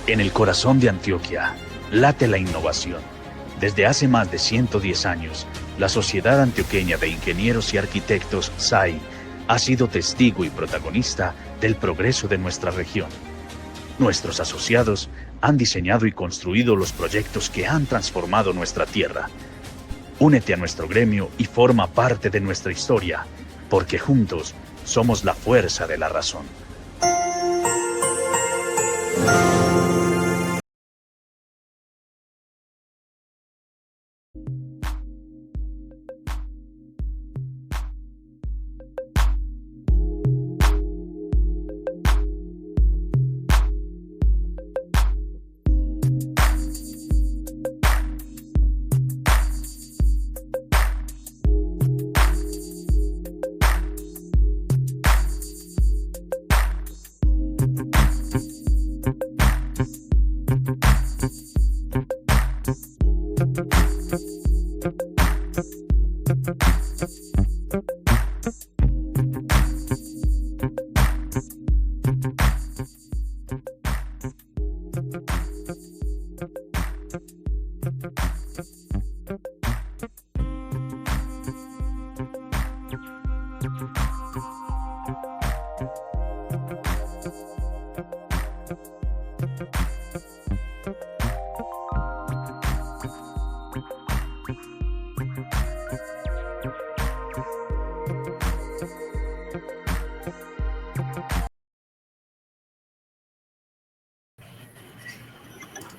En el corazón de Antioquia late la innovación. Desde hace más de 110 años, la Sociedad Antioqueña de Ingenieros y Arquitectos, SAI, ha sido testigo y protagonista del progreso de nuestra región. Nuestros asociados han diseñado y construido los proyectos que han transformado nuestra tierra. Únete a nuestro gremio y forma parte de nuestra historia, porque juntos somos la fuerza de la razón.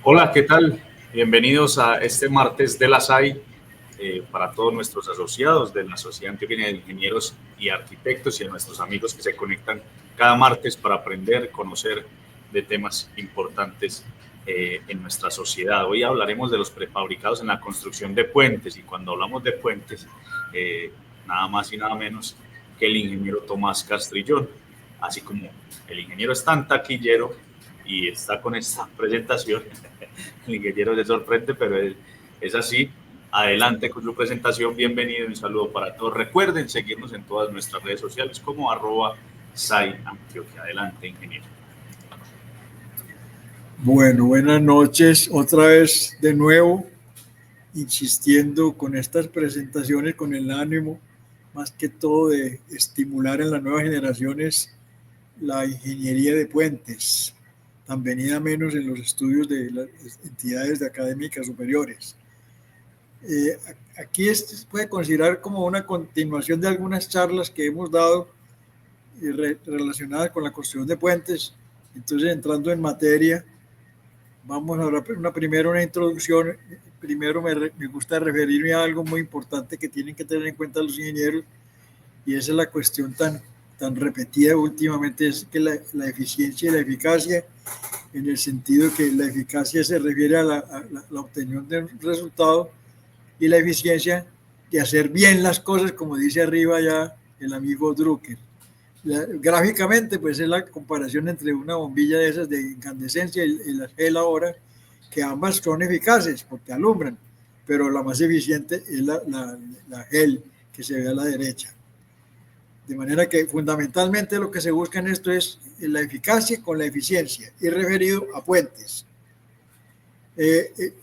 Hola, ¿qué tal? Bienvenidos a este martes de la SAI para todos nuestros asociados de la Sociedad Antioqueña de Ingenieros y Arquitectos y a nuestros amigos que se conectan cada martes para aprender, conocer de temas importantes en nuestra sociedad. Hoy hablaremos de los prefabricados en la construcción de puentes y cuando hablamos de puentes, nada más y nada menos que el ingeniero Tomás Castrillón, así como el ingeniero es tan taquillero y está con esta presentación. El ingeniero se sorprende, pero es así. Adelante con su presentación, bienvenido y un saludo para todos. Recuerden seguirnos en todas nuestras redes sociales como @SAI Antioquia. Adelante, ingeniero. Bueno, buenas noches. Otra vez de nuevo, insistiendo con estas presentaciones, con el ánimo, más que todo de estimular en las nuevas generaciones la ingeniería de puentes, tan venida menos en los estudios de las entidades académicas superiores. Aquí se puede considerar como una continuación de algunas charlas que hemos dado relacionadas con la construcción de puentes. Entonces, entrando en materia, vamos a hablar primero una introducción. Primero me gusta referirme a algo muy importante que tienen que tener en cuenta los ingenieros, y esa es la cuestión tan repetida últimamente, es que la eficiencia y la eficacia, en el sentido que la eficacia se refiere a la obtención de un resultado y la eficiencia de hacer bien las cosas, como dice arriba ya el amigo Drucker. Gráficamente, pues es la comparación entre una bombilla de esas de incandescencia y la gel ahora, que ambas son eficaces porque alumbran, pero la más eficiente es la gel que se ve a la derecha. De manera que fundamentalmente lo que se busca en esto es la eficacia con la eficiencia, y referido a puentes.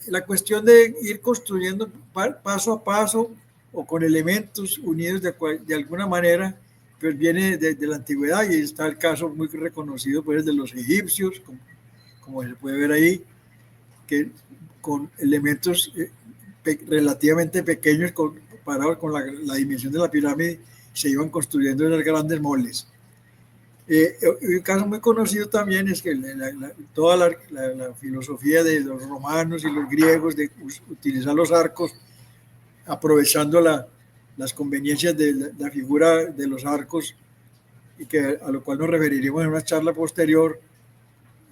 La cuestión de ir construyendo paso a paso o con elementos unidos de alguna manera, pues viene de la antigüedad, y está el caso muy reconocido pues de los egipcios, como se puede ver ahí, que con elementos relativamente pequeños comparados con la dimensión de la pirámide se iban construyendo en las grandes moles. Un caso muy conocido también es que toda la filosofía de los romanos y los griegos de utilizar los arcos, aprovechando las conveniencias de la figura de los arcos, y a lo cual nos referiremos en una charla posterior.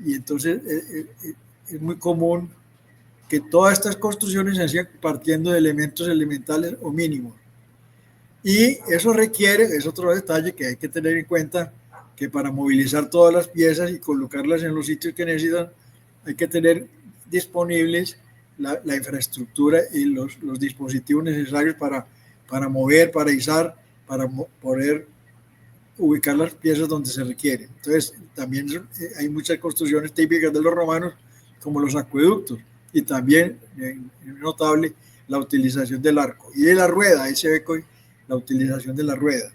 Y entonces es muy común que todas estas construcciones se hacían partiendo de elementos elementales o mínimos. Y eso requiere, es otro detalle que hay que tener en cuenta, que para movilizar todas las piezas y colocarlas en los sitios que necesitan, hay que tener disponibles la infraestructura y los dispositivos necesarios para mover, para izar, para poder ubicar las piezas donde se requiere. Entonces, también hay muchas construcciones típicas de los romanos, como los acueductos, y también notable la utilización del arco y de la rueda. Ahí se ve la utilización de la rueda.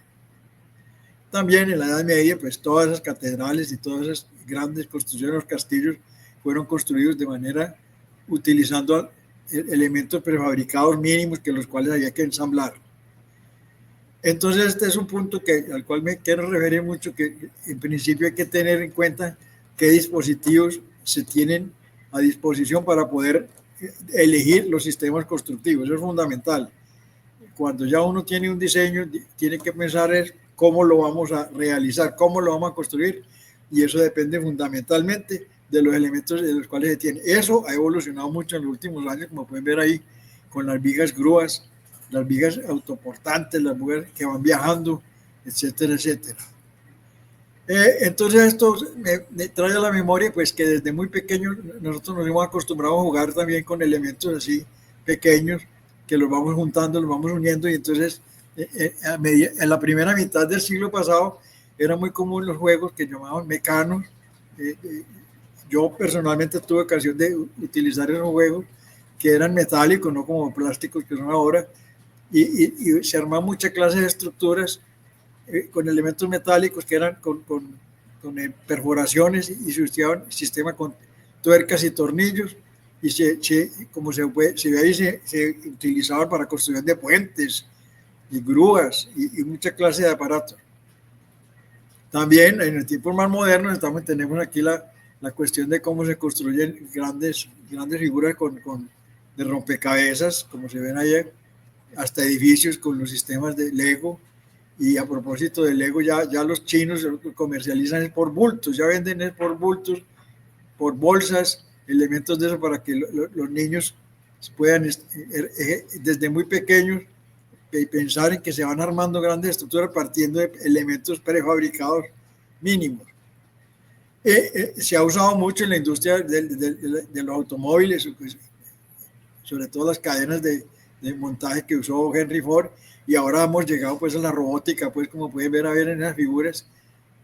También en la Edad Media, pues todas esas catedrales y todas esas grandes construcciones, los castillos, fueron construidos de manera utilizando elementos prefabricados mínimos que los cuales había que ensamblar. Entonces este es un punto al cual me quiero referir mucho, que en principio hay que tener en cuenta qué dispositivos se tienen a disposición para poder elegir los sistemas constructivos. Eso es fundamental. Cuando ya uno tiene un diseño, tiene que pensar es cómo lo vamos a realizar, cómo lo vamos a construir, y eso depende fundamentalmente de los elementos de los cuales se tiene. Eso ha evolucionado mucho en los últimos años, como pueden ver ahí, con las vigas grúas, las vigas autoportantes, las vigas que van viajando, etcétera, etcétera. Entonces esto me trae a la memoria pues que desde muy pequeños nosotros nos hemos acostumbrado a jugar también con elementos así pequeños, que los vamos juntando, los vamos uniendo, y entonces en la primera mitad del siglo pasado era muy común los juegos que llamaban mecanos. Yo personalmente tuve ocasión de utilizar esos juegos que eran metálicos, no como plásticos que son ahora, y se armaban muchas clases de estructuras con elementos metálicos que eran con perforaciones, y se utilizaban el sistema con tuercas y tornillos, y como se ve ahí, se utilizaban para construcción de puentes y grúas y muchas clases de aparatos. También en el tiempo más moderno tenemos aquí la cuestión de cómo se construyen grandes figuras de rompecabezas, como se ven allá, hasta edificios con los sistemas de Lego. Y a propósito de Lego, ya los chinos comercializan por bultos, ya venden por bultos, por bolsas, elementos de eso, para que los niños puedan desde muy pequeños pensar en que se van armando grandes estructuras partiendo de elementos prefabricados mínimos. Se ha usado mucho en la industria de los automóviles, sobre todo las cadenas de montaje que usó Henry Ford, y ahora hemos llegado pues a la robótica, pues como pueden ver en esas figuras,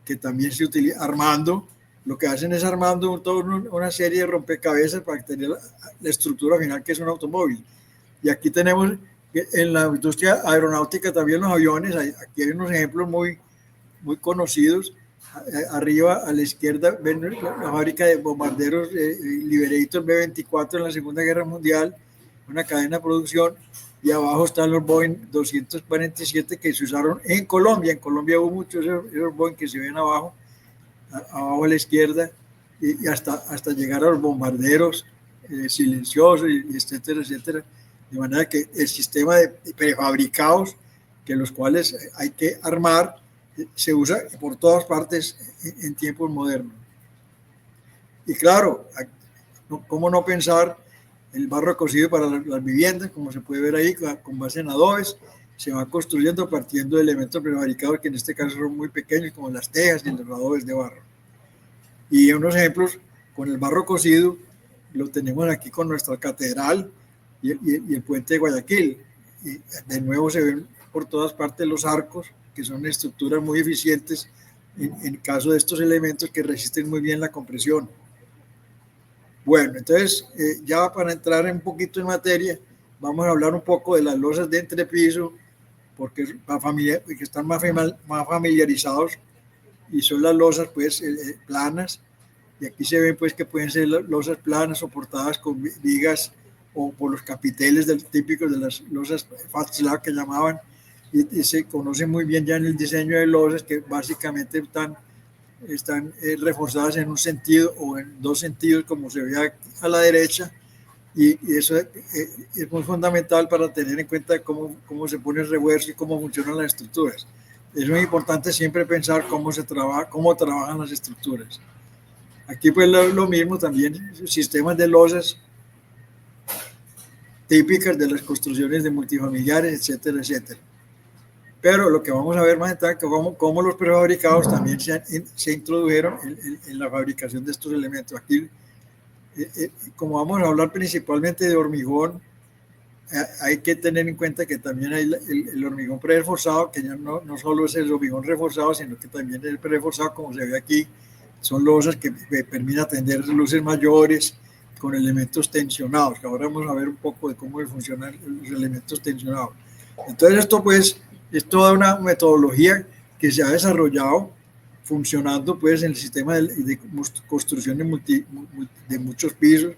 que también se utiliza armando. Lo que hacen es armando toda una serie de rompecabezas para tener la estructura final, que es un automóvil. Y aquí tenemos en la industria aeronáutica también los aviones. Aquí hay unos ejemplos muy conocidos. Arriba a la izquierda ven la fábrica de bombarderos Liberator B-24 en la Segunda Guerra Mundial, una cadena de producción, y abajo están los Boeing 247 que se usaron en Colombia. En Colombia hubo muchos esos Boeing que se ven abajo a la izquierda, y hasta llegar a los bombarderos silenciosos, etcétera, etcétera. De manera que el sistema de prefabricados, que los cuales hay que armar, se usa por todas partes en tiempos modernos. Y claro, ¿cómo no pensar el barro cocido para las viviendas? Como se puede ver ahí, con base en adobes, se va construyendo partiendo de elementos prefabricados que en este caso son muy pequeños, como las tejas y los adobes de barro. Y unos ejemplos con el barro cocido lo tenemos aquí con nuestra catedral y el puente de Guayaquil. Y de nuevo se ven por todas partes los arcos, que son estructuras muy eficientes en caso de estos elementos que resisten muy bien la compresión. Bueno, entonces ya para entrar un poquito en materia, vamos a hablar un poco de las losas de entrepiso, porque están más familiarizados, y son las losas pues planas, y aquí se ven pues que pueden ser losas planas soportadas con vigas o por los capiteles típicos de las losas fat slab que llamaban, y se conoce muy bien ya en el diseño de losas que básicamente están reforzadas en un sentido o en dos sentidos, como se ve a la derecha, y eso es muy fundamental para tener en cuenta cómo se pone el refuerzo y cómo funcionan las estructuras. Es muy importante siempre pensar cómo trabajan las estructuras. Aquí pues lo mismo también, sistemas de losas típicas de las construcciones de multifamiliares, etcétera, etcétera. Pero lo que vamos a ver más adelante, cómo los prefabricados también se introdujeron en la fabricación de estos elementos. Aquí, como vamos a hablar principalmente de hormigón, hay que tener en cuenta que también hay el hormigón preforzado, que ya no solo es el hormigón reforzado, sino que también el preforzado, como se ve aquí, son losas que permiten atender luces mayores, con elementos tensionados, que ahora vamos a ver un poco de cómo funcionan los elementos tensionados. Entonces esto pues es toda una metodología que se ha desarrollado funcionando pues en el sistema de construcción de muchos pisos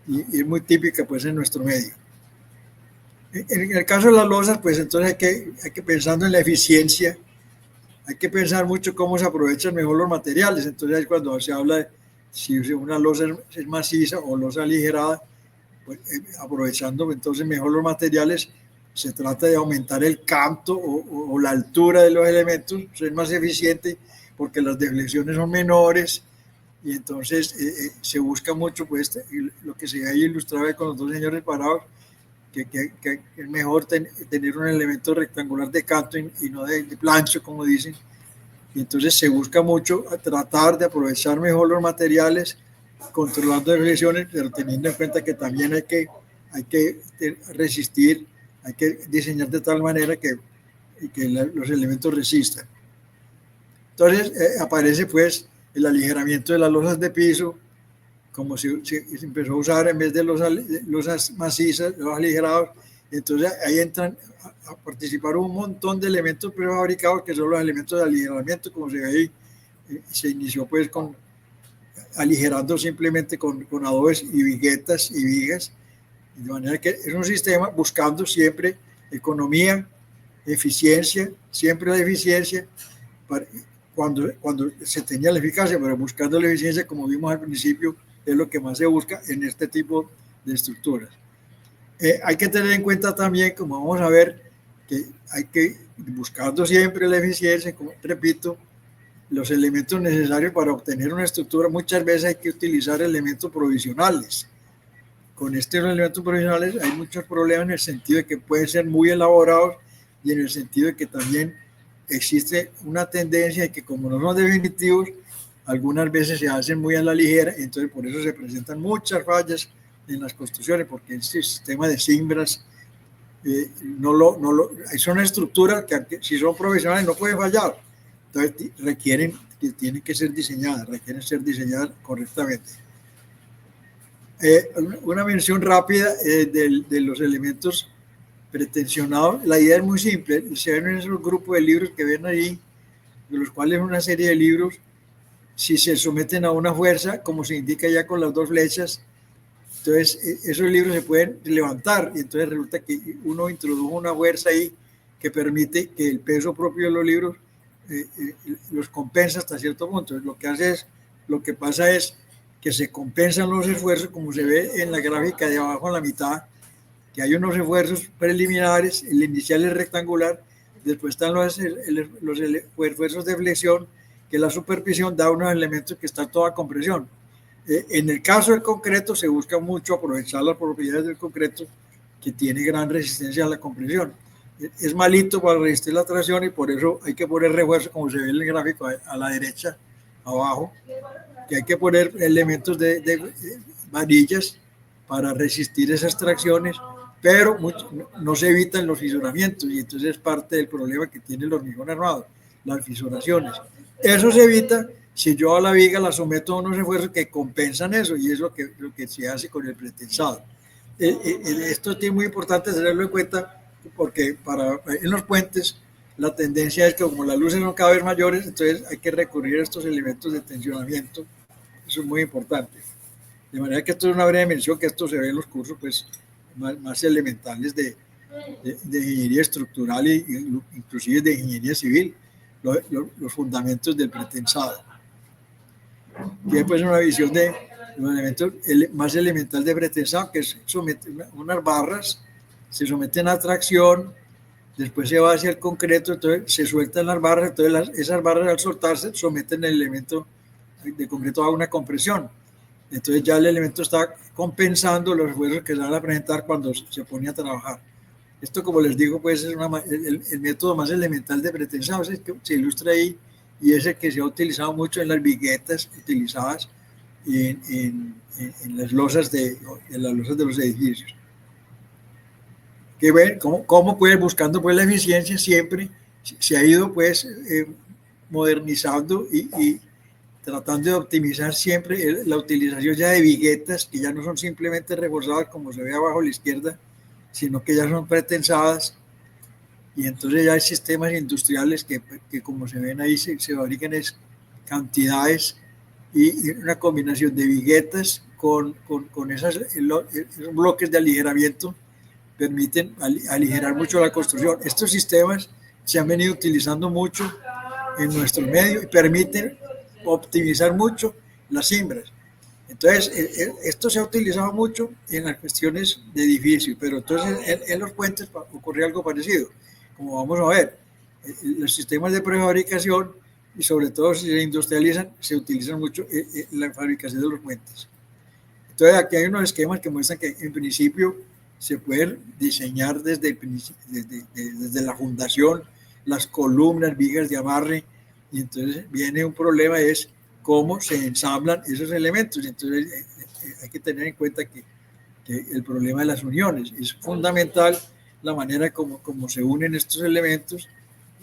y es muy típica pues en nuestro medio. En el caso de las losas, pues entonces hay que pensando en la eficiencia, hay que pensar mucho cómo se aprovechan mejor los materiales. Entonces ahí cuando se habla de si una losa es maciza o losa aligerada, pues, aprovechando entonces mejor los materiales, se trata de aumentar el canto o la altura de los elementos, ser más eficiente porque las deflexiones son menores y entonces se busca mucho pues lo que se ha ilustrado con los dos señores parados, que es mejor tener un elemento rectangular de canto y no de plancho, como dicen. Y entonces se busca mucho tratar de aprovechar mejor los materiales, controlando deflexiones, pero teniendo en cuenta que también hay que resistir, hay que diseñar de tal manera que los elementos resistan. Entonces aparece pues el aligeramiento de las losas de piso, como se empezó a usar en vez de losas macizas, los aligerados. Entonces ahí entran a participar un montón de elementos prefabricados que son los elementos de aligeramiento, como se ve ahí. Se inició pues aligerando simplemente con adobes y viguetas y vigas, de manera que es un sistema buscando siempre economía, eficiencia, siempre la eficiencia, cuando se tenía la eficacia, pero buscando la eficiencia, como vimos al principio, es lo que más se busca en este tipo de estructuras. Hay que tener en cuenta también, como vamos a ver, que hay que, buscando siempre la eficiencia, como repito, los elementos necesarios para obtener una estructura, muchas veces hay que utilizar elementos provisionales. Con estos elementos provisionales hay muchos problemas en el sentido de que pueden ser muy elaborados y en el sentido de que también existe una tendencia de que como no son definitivos, algunas veces se hacen muy a la ligera, y entonces por eso se presentan muchas fallas en las construcciones, porque este sistema de cimbras son estructuras que si son provisionales no pueden fallar, entonces tienen que ser diseñadas, requieren ser diseñadas correctamente. Una mención rápida de los elementos pretensionados. La idea es muy simple, se ven en esos grupos de libros que ven ahí, de los cuales una serie de libros, si se someten a una fuerza, como se indica ya con las dos flechas, entonces esos libros se pueden levantar y entonces resulta que uno introdujo una fuerza ahí que permite que el peso propio de los libros los compensa hasta cierto punto. Entonces, lo que pasa es que se compensan los esfuerzos, como se ve en la gráfica de abajo a la mitad, que hay unos esfuerzos preliminares, el inicial es rectangular, después están los esfuerzos de flexión, que la superposición da unos elementos que están toda compresión. En el caso del concreto se busca mucho aprovechar las propiedades del concreto, que tiene gran resistencia a la compresión. Es malito para resistir la tracción y por eso hay que poner refuerzos, como se ve en el gráfico a la derecha, abajo, que hay que poner elementos de varillas para resistir esas tracciones, pero no se evitan los fisuramientos y entonces es parte del problema que tiene el hormigón armado, las fisuraciones. Eso se evita si yo a la viga la someto a unos esfuerzos que compensan eso, y es lo que se hace con el pretensado. Esto es muy importante tenerlo en cuenta, porque en los puentes la tendencia es que como las luces son cada vez mayores, entonces hay que recurrir a estos elementos de tensionamiento. Eso es muy importante. De manera que esto es una breve mención, que esto se ve en los cursos pues, más elementales de ingeniería estructural e inclusive de ingeniería civil, los fundamentos del pretensado. Tiene pues una visión de los elementos más elemental de pretensado, que es unas barras, se someten a tracción, después se va hacia el concreto, entonces se sueltan las barras, entonces esas barras al soltarse someten el elemento de concreto a una compresión. Entonces ya el elemento está compensando los esfuerzos que se van a presentar cuando se pone a trabajar. Esto, como les digo, pues es el método más elemental de pretensado, es que se ilustra ahí, y es el que se ha utilizado mucho en las viguetas utilizadas en las losas de los edificios. Que ven cómo pues, buscando pues la eficiencia siempre se ha ido pues modernizando y tratando de optimizar siempre la utilización ya de viguetas, que ya no son simplemente reforzadas como se ve abajo a la izquierda, sino que ya son pretensadas, y entonces ya hay sistemas industriales que como se ven ahí, se fabrican cantidades y una combinación de viguetas con esos bloques de aligeramiento permiten aligerar mucho la construcción. Estos sistemas se han venido utilizando mucho en nuestro medio y permiten optimizar mucho las cimbras. Entonces, esto se ha utilizado mucho en las cuestiones de edificios, pero entonces en los puentes ocurre algo parecido. Como vamos a ver, los sistemas de prefabricación, y sobre todo si se industrializan, se utilizan mucho en la fabricación de los puentes. Entonces, aquí hay unos esquemas que muestran que en principio se pueden diseñar desde la fundación, las columnas, vigas de amarre, y entonces viene un problema, es cómo se ensamblan esos elementos. Entonces hay que tener en cuenta que el problema de las uniones es fundamental, la manera como se unen estos elementos,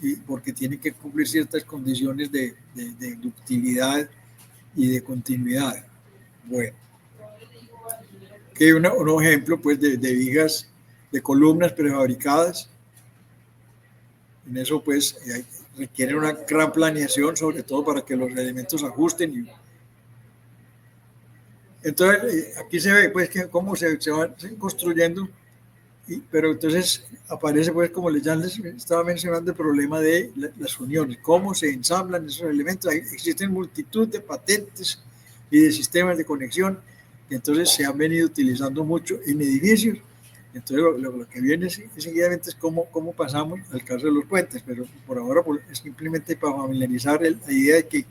y porque tienen que cumplir ciertas condiciones de ductilidad y de continuidad. Bueno, que un ejemplo pues de vigas, de columnas prefabricadas. En eso pues requiere una gran planeación, sobre todo para que los elementos ajusten. Entonces aquí se ve pues que cómo se va construyendo, pero entonces aparece pues, como ya les estaba mencionando, el problema de las uniones, cómo se ensamblan esos elementos. Existen multitud de patentes y de sistemas de conexión que entonces se han venido utilizando mucho en edificios. Entonces lo que viene seguidamente es cómo pasamos al caso de los puentes, pero por ahora es simplemente para familiarizar la idea de que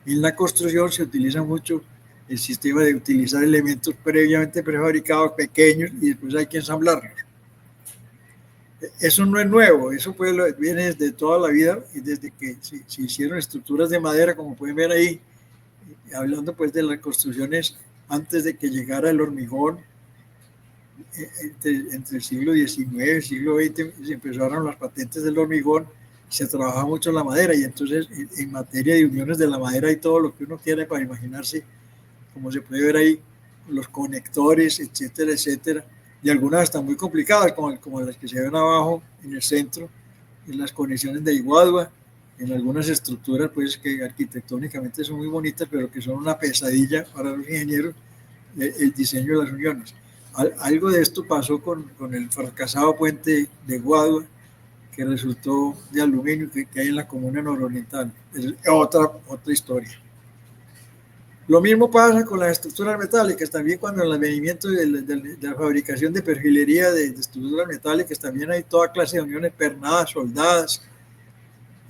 en la construcción se utiliza mucho el sistema de utilizar elementos previamente prefabricados, pequeños, y después hay que ensamblarlos. Eso no es nuevo, eso pues viene desde toda la vida, y desde que se hicieron estructuras de madera, como pueden ver ahí, hablando pues de las construcciones antes de que llegara el hormigón. Entre el siglo XIX y el siglo XX se empezaron las patentes del hormigón, se trabajaba mucho la madera, y entonces en materia de uniones de la madera y todo lo que uno quiere para imaginarse, como se puede ver ahí, los conectores, etcétera, etcétera, y algunas están muy complicadas, como las que se ven abajo en el centro, en las conexiones de Iguadua, en algunas estructuras pues que arquitectónicamente son muy bonitas, pero que son una pesadilla para los ingenieros, el diseño de las uniones. Algo de esto pasó con el fracasado puente de Guadua, que resultó de aluminio, que hay en la comuna nororiental. Es otra historia. Lo mismo pasa con las estructuras metálicas, también cuando en el advenimiento de la fabricación de perfilería de estructuras metálicas, también hay toda clase de uniones pernadas, soldadas,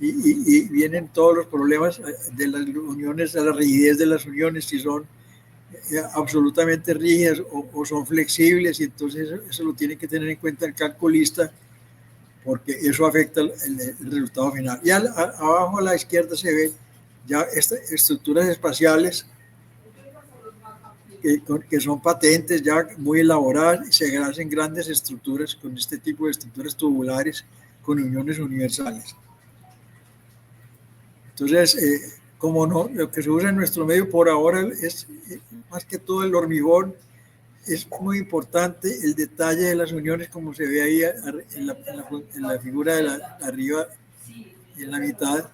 y vienen todos los problemas de las uniones, de la rigidez de las uniones, si son absolutamente rígidas o son flexibles, y entonces eso lo tiene que tener en cuenta el calculista, porque eso afecta el resultado final. Y abajo a la izquierda se ve ya estas estructuras espaciales que son patentes ya muy elaboradas, y se hacen grandes estructuras con este tipo de estructuras tubulares con uniones universales. Entonces, como no, lo que se usa en nuestro medio por ahora es más que todo el hormigón. Es muy importante el detalle de las uniones, como se ve ahí en la figura de arriba, en la mitad,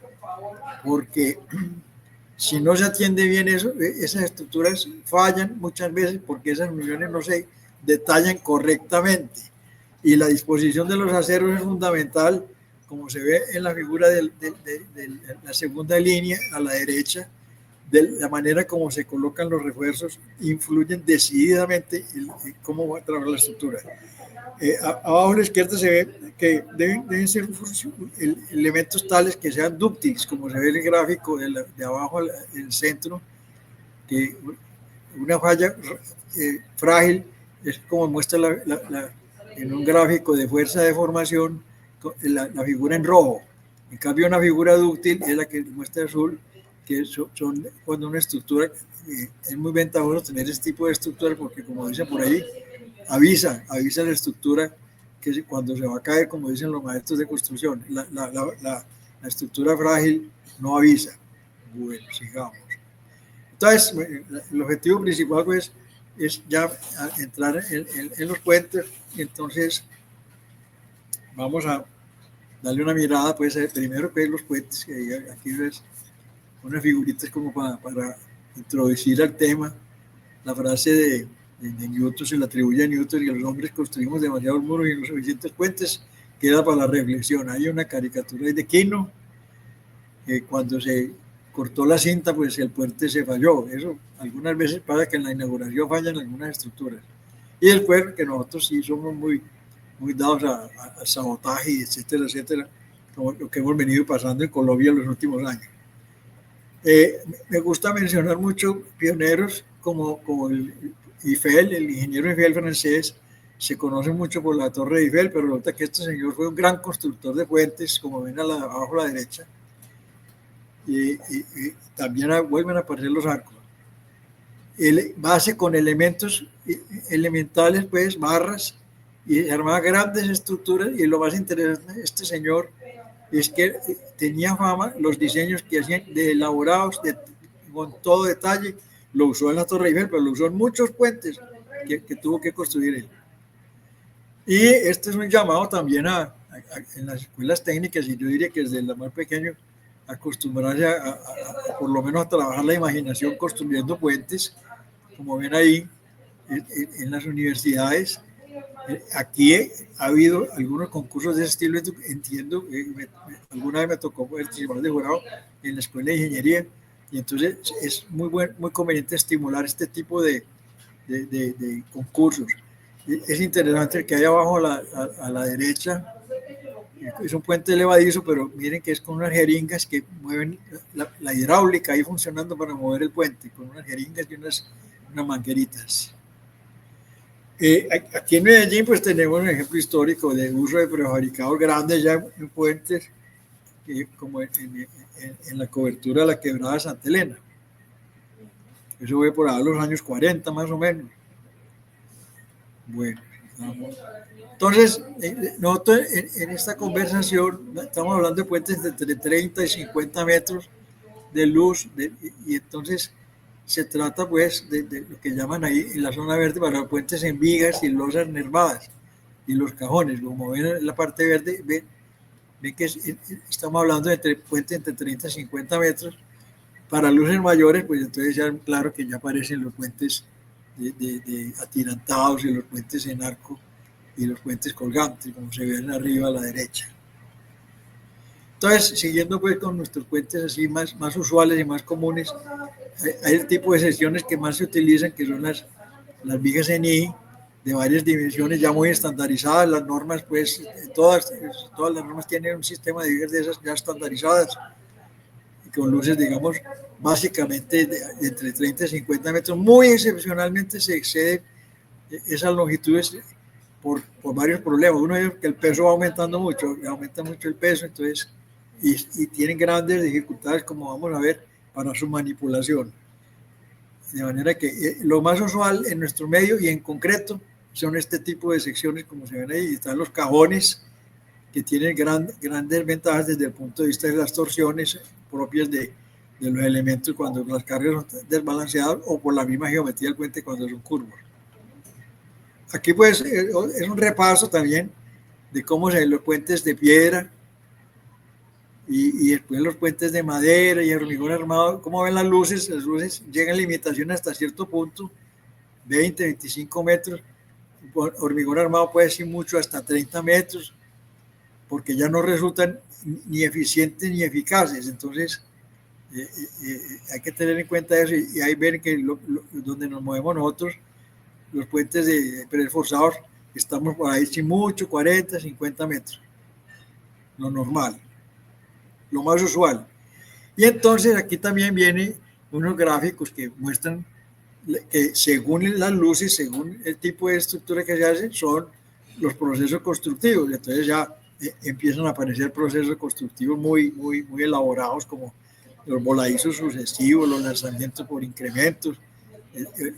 porque si no se atiende bien eso, esas estructuras fallan muchas veces porque esas uniones no se detallan correctamente. Y la disposición de los aceros es fundamental, como se ve en la figura de la segunda línea a la derecha. De la manera como se colocan los refuerzos influyen decididamente en cómo va a trabajar la estructura. Abajo a la izquierda se ve que deben ser elementos tales que sean dúctiles, como se ve en el gráfico de abajo en el centro, que una falla frágil es como muestra en un gráfico de fuerza de deformación la figura en rojo. En cambio, una figura dúctil es la que muestra azul, que son cuando una estructura, es muy ventajoso tener este tipo de estructura, porque como dicen por ahí, avisa la estructura que cuando se va a caer, como dicen los maestros de construcción. La estructura frágil no avisa. Bueno, sigamos. Entonces, el objetivo principal pues, es ya entrar en los puentes. Entonces, vamos a darle una mirada, pues, primero que es los puentes, que aquí ves unas figuritas como para introducir al tema. La frase de Newton se le atribuye a Newton, y los hombres construimos demasiados muros y no suficientes puentes, queda para la reflexión. Hay una caricatura de Quino, que cuando se cortó la cinta, pues el puente se falló. Eso algunas veces pasa que en la inauguración fallan algunas estructuras. Y después que nosotros sí somos muy dados al sabotaje, etcétera, etcétera, como lo que hemos venido pasando en Colombia en los últimos años. Me gusta mencionar mucho pioneros como el Eiffel, el ingeniero Eiffel francés. Se conoce mucho por la Torre Eiffel, pero resulta que este señor fue un gran constructor de puentes, como ven abajo a la derecha. Y también vuelven a aparecer los arcos. Base con elementos elementales, pues barras, y armaba grandes estructuras. Y lo más interesante de este señor es que tenía fama, los diseños que hacían de elaborados, con todo detalle, lo usó en la Torre Eiffel, pero lo usó en muchos puentes que tuvo que construir él. Y este es un llamado también en las escuelas técnicas, y yo diría que desde el más pequeño, acostumbrarse a por lo menos a trabajar la imaginación construyendo puentes, como ven ahí, en las universidades. Aquí ha habido algunos concursos de ese estilo, entiendo, alguna vez me tocó participar de jurado en la escuela de ingeniería, y entonces es muy conveniente estimular este tipo de concursos. Es interesante el que hay abajo a la derecha. Es un puente elevadizo, pero miren que es con unas jeringas que mueven la hidráulica ahí funcionando para mover el puente, con unas jeringas y unas mangueritas. Aquí en Medellín pues tenemos un ejemplo histórico de uso de prefabricados grandes ya en puentes, como en la cobertura de la quebrada Santa Elena. Eso fue por ahí los años 40 más o menos. Bueno, vamos. Entonces, nosotros en esta conversación estamos hablando de puentes de entre 30 y 50 metros de luz, y entonces se trata pues de lo que llaman ahí en la zona verde para puentes en vigas y losas nervadas y los cajones. Como ven en la parte verde, ven que estamos hablando de puentes entre 30 y 50 metros. Para luces mayores, pues entonces ya claro que ya aparecen los puentes de atirantados y los puentes en arco y los puentes colgantes, como se ven arriba a la derecha. Entonces, siguiendo pues con nuestros puentes así más usuales y más comunes, hay el tipo de secciones que más se utilizan, que son las vigas en I, de varias dimensiones, ya muy estandarizadas. Las normas, pues, todas las normas tienen un sistema de vigas de esas ya estandarizadas, con luces, digamos, básicamente de entre 30 y 50 metros. Muy excepcionalmente se excede esas longitudes por varios problemas. Uno es que el peso va aumentando mucho, aumenta mucho el peso, entonces, y tienen grandes dificultades, como vamos a ver, para su manipulación. De manera que lo más usual en nuestro medio y en concreto son este tipo de secciones, como se ven ahí. Están los cajones, que tienen grandes ventajas desde el punto de vista de las torsiones propias de los elementos cuando las cargas son desbalanceadas, o por la misma geometría del puente cuando son curvos. Aquí pues es un repaso también de cómo se ven los puentes de piedra y después los puentes de madera y hormigón armado. Cómo ven las luces llegan a limitación hasta cierto punto, 20, 25 metros. Hormigón armado puede ser mucho, hasta 30 metros, porque ya no resultan ni eficientes ni eficaces. Entonces hay que tener en cuenta eso, y ahí ven que donde nos movemos nosotros, los puentes de preforzados, estamos por ahí sin mucho, 40, 50 metros, lo normal, lo más usual. Y entonces aquí también vienen unos gráficos que muestran que según las luces, según el tipo de estructura que se hace, son los procesos constructivos. Entonces ya empiezan a aparecer procesos constructivos muy elaborados, como los voladizos sucesivos, los lanzamientos por incrementos,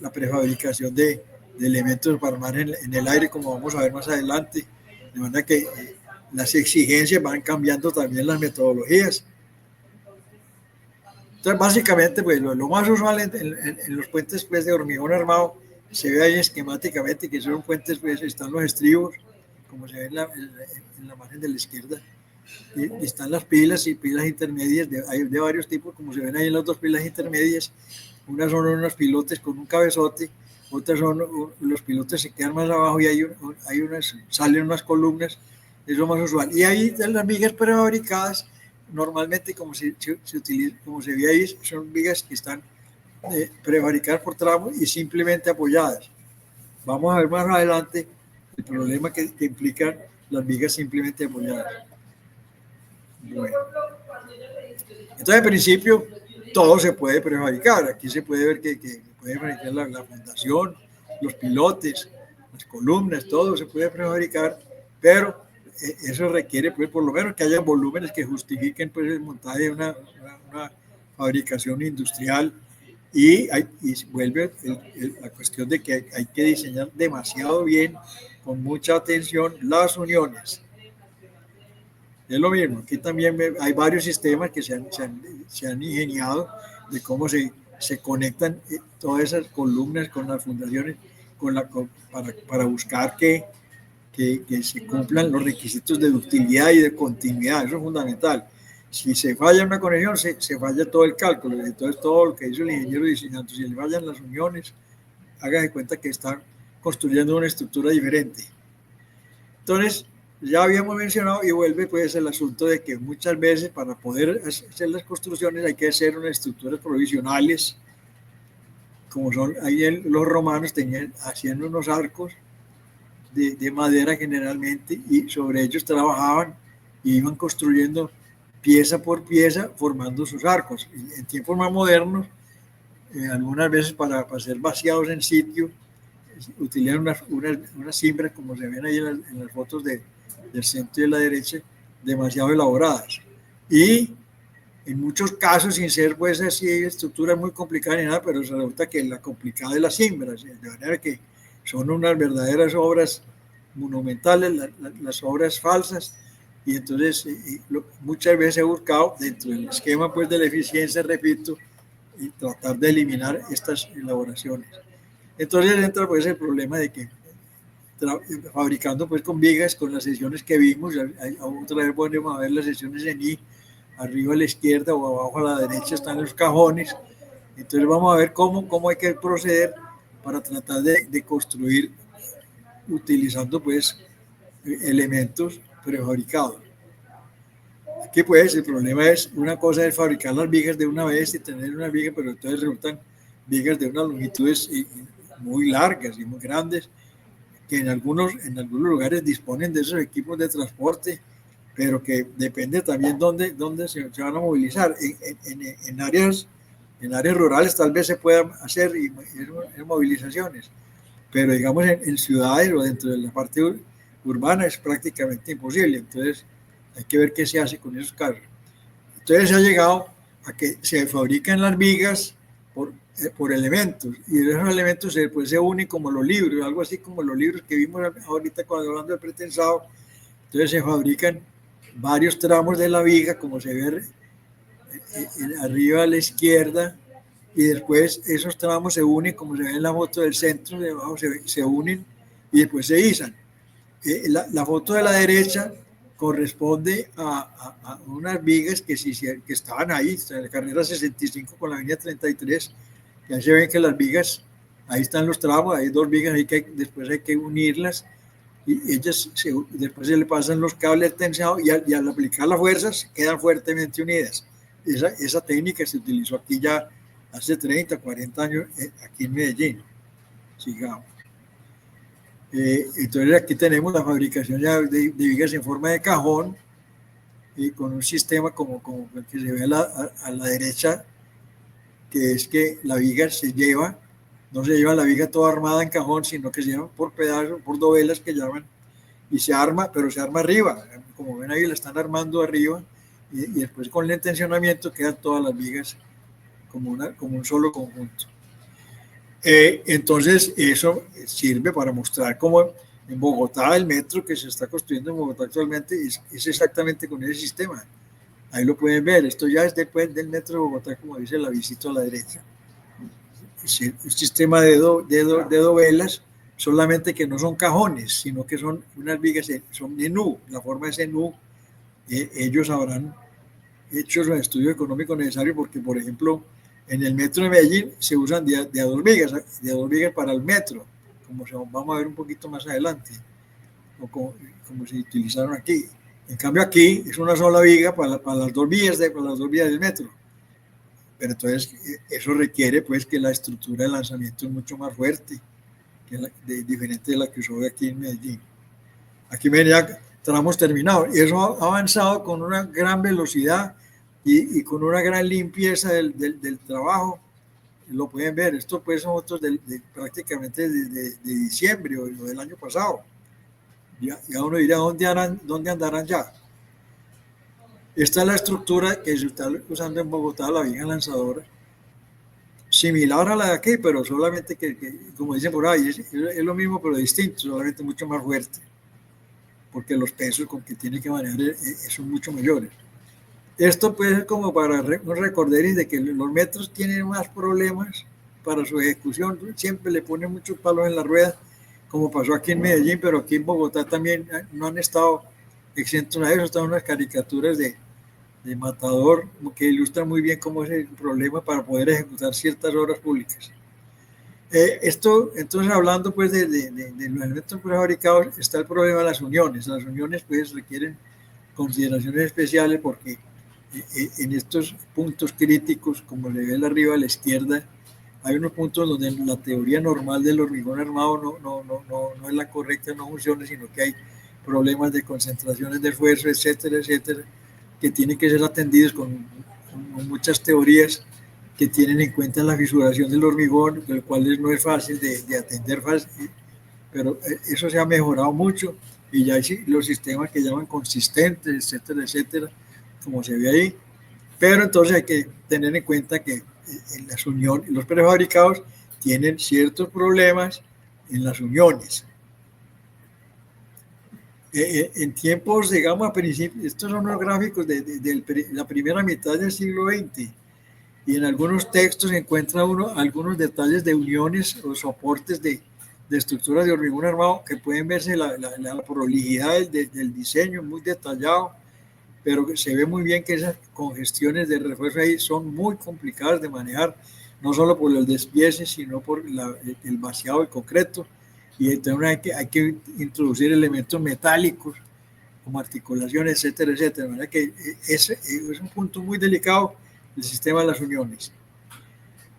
la prefabricación de elementos para armar en el aire, como vamos a ver más adelante. De manera que las exigencias van cambiando también las metodologías. Entonces, básicamente, pues lo más usual en los puentes pues, de hormigón armado se ve ahí esquemáticamente que son puentes, pues están los estribos, como se ve en la imagen de la izquierda, y están las pilas y pilas intermedias, hay de varios tipos, como se ven ahí en las dos pilas intermedias. Unas son unos pilotes con un cabezote, otras son los pilotes se quedan más abajo y salen unas columnas, es lo más usual. Y ahí las vigas prefabricadas, normalmente como se utiliza, como se ve ahí, son vigas que están prefabricadas por tramos y simplemente apoyadas. Vamos a ver más adelante el problema que implican las vigas simplemente apoyadas. Bueno. Entonces, en principio, todo se puede prefabricar. Aquí se puede ver que puede fabricar la fundación, los pilotes, las columnas, todo se puede prefabricar, pero eso requiere, pues, por lo menos que haya volúmenes que justifiquen pues, el montaje de una fabricación industrial. Y vuelve la cuestión de que hay que diseñar demasiado bien, con mucha atención, las uniones. Es lo mismo, aquí también hay varios sistemas que se han ingeniado de cómo se conectan todas esas columnas con las fundaciones para buscar que se cumplan los requisitos de ductilidad y de continuidad. Eso es fundamental. Si se falla una conexión, se falla todo el cálculo. Entonces, todo lo que hizo el ingeniero diseñando, si le fallan las uniones, hágase cuenta que están construyendo una estructura diferente. Entonces, ya habíamos mencionado y vuelve pues el asunto de que muchas veces para poder hacer las construcciones hay que hacer unas estructuras provisionales, como son ahí los romanos hacían unos arcos de madera generalmente y sobre ellos trabajaban y iban construyendo pieza por pieza formando sus arcos. En tiempos más modernos, algunas veces para ser vaciados en sitio, utilizan unas cimbras como se ven ahí en las fotos del centro y de la derecha, demasiado elaboradas. Y en muchos casos, sin ser pues así estructuras muy complicadas ni nada, pero resulta que la complicada es las cimbras, de manera que son unas verdaderas obras monumentales, las obras falsas, y entonces muchas veces he buscado dentro del esquema pues de la eficiencia, repito, y tratar de eliminar estas elaboraciones. Entonces entra pues el problema de que fabricando pues con vigas, con las secciones que vimos, otra vez podemos ver las secciones en I, arriba a la izquierda o abajo a la derecha están los cajones. Entonces vamos a ver cómo hay que proceder para tratar de construir utilizando pues elementos prefabricados. Aquí pues el problema es, una cosa es fabricar las vigas de una vez y tener una viga, pero entonces resultan vigas de unas longitudes muy largas y muy grandes, que en algunos lugares disponen de esos equipos de transporte, pero que depende también dónde se van a movilizar. En áreas rurales tal vez se puedan hacer en movilizaciones, pero digamos en ciudades o dentro de la parte urbana es prácticamente imposible. Entonces hay que ver qué se hace con esos carros. Entonces se ha llegado a que se fabrican las vigas por elementos, y esos elementos se unen como los libros, algo así como los libros que vimos ahorita cuando hablando del pretensado. Entonces se fabrican varios tramos de la viga, como se ve arriba a la izquierda, y después esos tramos se unen, como se ve en la foto del centro, de abajo se unen y después se izan. La foto de la derecha corresponde a unas vigas que estaban ahí, en la carrera 65 con la avenida 33. Ya se ven que las vigas, ahí están los tramos, hay dos vigas, después hay que unirlas, y ellas después se le pasan los cables tensados y al aplicar las fuerzas quedan fuertemente unidas. Esa técnica se utilizó aquí ya hace 30, 40 años, aquí en Medellín. Sigamos. Entonces aquí tenemos la fabricación ya de vigas en forma de cajón, y con un sistema como el que se ve a la derecha, que es que la viga no se lleva la viga toda armada en cajón, sino que se lleva por pedazos, por dovelas que llaman, y se arma, pero se arma arriba. Como ven ahí, la están armando arriba, y después con el tensionamiento quedan todas las vigas como un solo conjunto. Entonces eso sirve para mostrar cómo en Bogotá el metro que se está construyendo en Bogotá actualmente es exactamente con ese sistema. Ahí lo pueden ver. Esto ya es después del metro de Bogotá, como dice la visita a la derecha. Un sistema de dovelas, solamente que no son cajones, sino que son unas vigas, son en U. La forma es en U. Ellos habrán hecho los estudios económicos necesarios porque, por ejemplo, en el metro de Medellín se usan de a dos vigas para el metro, como vamos a ver un poquito más adelante, o como se utilizaron aquí. En cambio aquí es una sola viga para las dos vías del metro. Pero entonces eso requiere pues que la estructura de lanzamiento es mucho más fuerte, diferente de la que usó aquí en Medellín. Aquí en Medellín ya tramos terminados y eso ha avanzado con una gran velocidad y con una gran limpieza del trabajo. Lo pueden ver, esto pues son otros prácticamente de diciembre o del año pasado. Ya uno dirá, ¿dónde andarán ya? Esta es la estructura que se está usando en Bogotá, la vieja lanzadora, similar a la de aquí, pero solamente como dicen por ahí, es lo mismo pero distinto, solamente mucho más fuerte, porque los pesos con que tiene que manejar son mucho mayores. Esto puede ser como para un recorderis de que los metros tienen más problemas para su ejecución, siempre le ponen muchos palos en la rueda, como pasó aquí en Medellín, pero aquí en Bogotá también no han estado exentos a eso, están unas caricaturas de Matador que ilustra muy bien cómo es el problema para poder ejecutar ciertas obras públicas. Esto, entonces, hablando pues de los elementos prefabricados, está el problema de las uniones. Las uniones pues requieren consideraciones especiales porque en estos puntos críticos, como le ve arriba a la izquierda, hay unos puntos donde la teoría normal del hormigón armado no es la correcta, no funciona, sino que hay problemas de concentraciones de esfuerzo, etcétera, etcétera, que tienen que ser atendidos con muchas teorías que tienen en cuenta la fisuración del hormigón, el cual no es fácil de atender fácil, pero eso se ha mejorado mucho y ya hay los sistemas que llaman consistentes, etcétera, etcétera, como se ve ahí. Pero entonces hay que tener en cuenta que en las uniones, los prefabricados tienen ciertos problemas en las uniones. En tiempos, digamos, a principios, estos son los gráficos de la primera mitad del siglo XX, y en algunos textos se encuentra uno algunos detalles de uniones o soportes de estructuras de hormigón armado que pueden verse la prolijidad del diseño, muy detallado, pero se ve muy bien que esas congestiones de refuerzo ahí son muy complicadas de manejar, no solo por el despiece, sino por el vaciado de concreto, y entonces hay que introducir elementos metálicos como articulaciones, etcétera, etcétera. De manera que es un punto muy delicado el sistema de las uniones.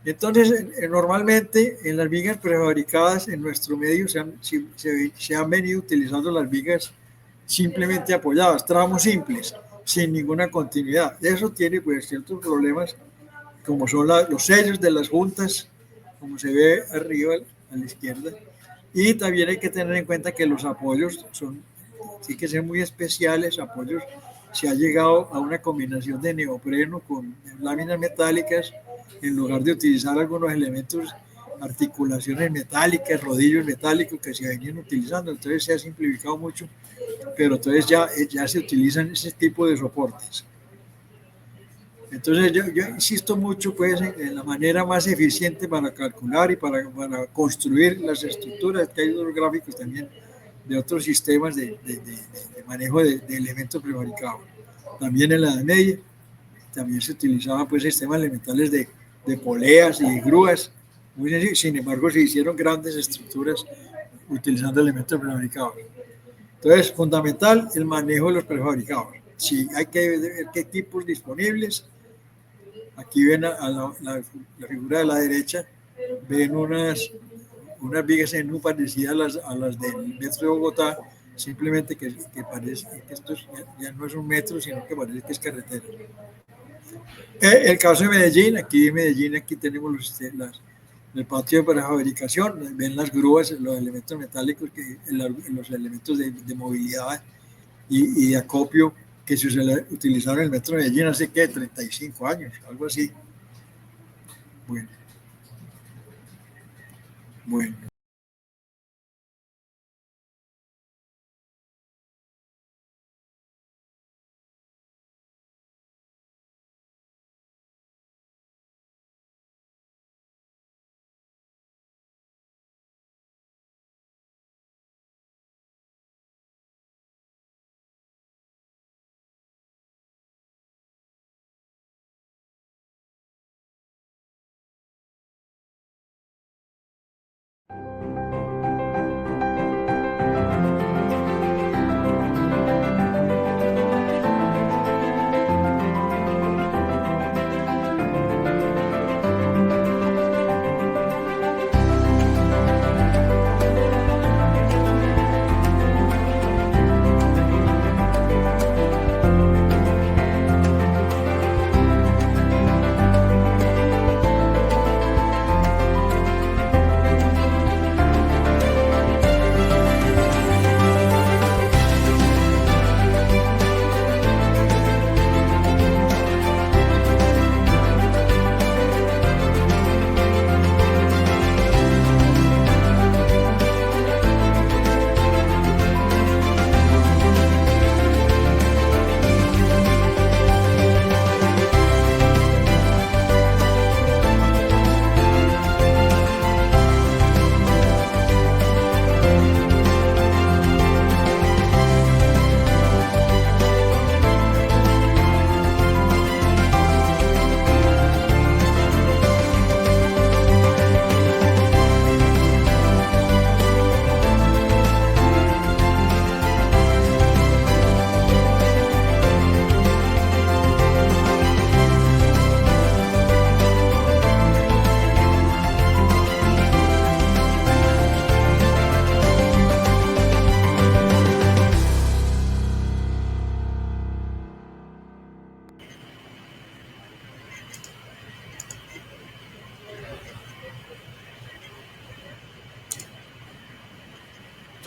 Entonces, normalmente en las vigas prefabricadas en nuestro medio se han venido utilizando las vigas simplemente apoyadas, tramos simples, sin ninguna continuidad. Eso tiene pues ciertos problemas, como son los sellos de las juntas, como se ve arriba a la izquierda, y también hay que tener en cuenta que los apoyos sí que ser muy especiales, apoyos. Se ha llegado a una combinación de neopreno con láminas metálicas, en lugar de utilizar algunos elementos, articulaciones metálicas, rodillos metálicos que se venían utilizando. Entonces se ha simplificado mucho, pero entonces ya se utilizan ese tipo de soportes. Entonces yo insisto mucho pues en la manera más eficiente para calcular y para construir las estructuras, que hay otros gráficos también de otros sistemas de manejo de elementos prefabricados. También en la Edad Media también se utilizaban pues sistemas elementales de poleas y grúas, muy sencillo. Sin embargo se hicieron grandes estructuras utilizando elementos prefabricados. Entonces, fundamental el manejo de los prefabricados. Sí, hay que ver qué tipos disponibles. Aquí ven la figura de la derecha, ven unas vigas en U parecidas a las del metro de Bogotá, simplemente que parece que esto ya no es un metro, sino que parece que es carretera. El caso de Medellín, aquí tenemos el patio de prefabricación, ven las grúas, los elementos metálicos, los elementos de movilidad y de acopio que se utilizaron en el metro de Medellín hace, ¿qué?, 35 años, algo así. Bueno.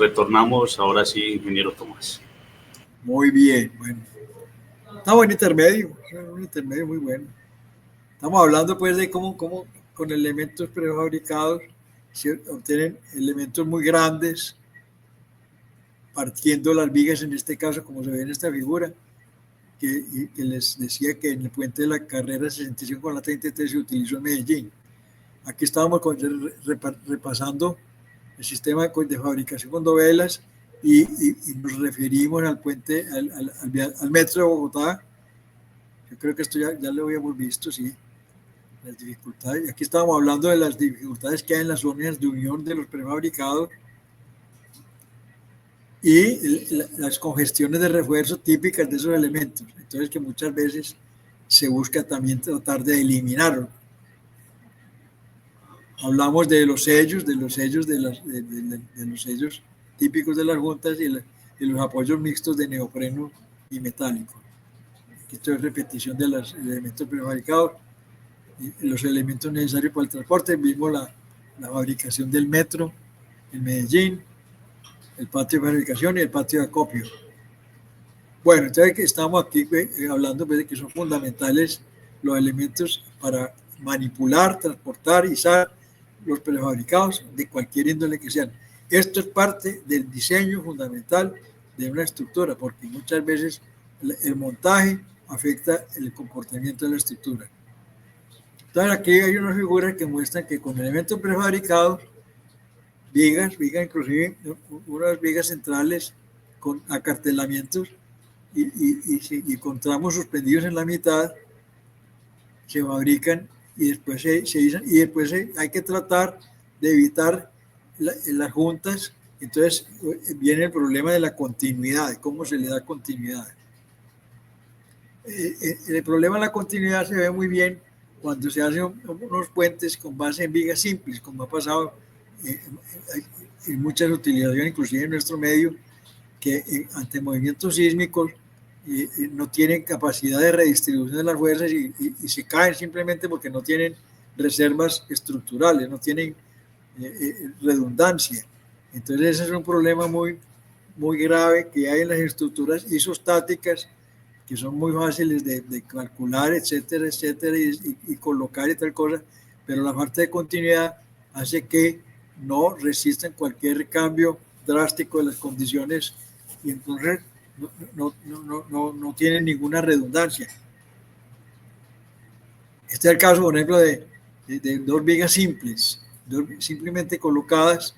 retornamos ahora sí, ingeniero Tomás. Muy bien, bueno. Estamos en intermedio, un intermedio muy bueno. Estamos hablando pues de cómo con elementos prefabricados se obtienen elementos muy grandes, partiendo las vigas en este caso, como se ve en esta figura, que les decía que en el puente de la carrera 65 con la 33 se utilizó en Medellín. Aquí estábamos repasando el sistema de fabricación con dovelas y nos referimos al puente, al metro de Bogotá. Yo creo que esto ya lo habíamos visto, sí, las dificultades. Aquí estábamos hablando de las dificultades que hay en las zonas de unión de los prefabricados y las congestiones de refuerzo típicas de esos elementos. Entonces, que muchas veces se busca también tratar de eliminarlo. Hablamos de los sellos, de los sellos típicos de las juntas y los apoyos mixtos de neopreno y metálico. Esto es repetición de los elementos prefabricados, y los elementos necesarios para el transporte. Vimos la fabricación del metro en Medellín, el patio de fabricación y el patio de acopio. Bueno, entonces estamos aquí hablando de que son fundamentales los elementos para manipular, transportar y izar los prefabricados de cualquier índole que sean. Esto es parte del diseño fundamental de una estructura, porque muchas veces el montaje afecta el comportamiento de la estructura. Entonces aquí hay unas figuras que muestran que con elementos prefabricados, vigas inclusive unas vigas centrales con acartelamientos y con tramos suspendidos en la mitad, se fabrican y después se izan, y después hay que tratar de evitar las juntas. Entonces viene el problema de la continuidad, de cómo se le da continuidad. El problema de la continuidad se ve muy bien cuando se hacen unos puentes con base en vigas simples, como ha pasado en muchas utilizaciones, inclusive en nuestro medio, que ante movimientos sísmicos no tienen capacidad de redistribución de las fuerzas y se caen simplemente porque no tienen reservas estructurales, no tienen redundancia. Entonces ese es un problema muy, muy grave que hay en las estructuras isostáticas, que son muy fáciles de calcular, etcétera, etcétera, y colocar y tal cosa, pero la falta de continuidad hace que no resistan cualquier cambio drástico de las condiciones y entonces no tienen ninguna redundancia. Este es el caso, por ejemplo, de dos vigas simples, simplemente colocadas,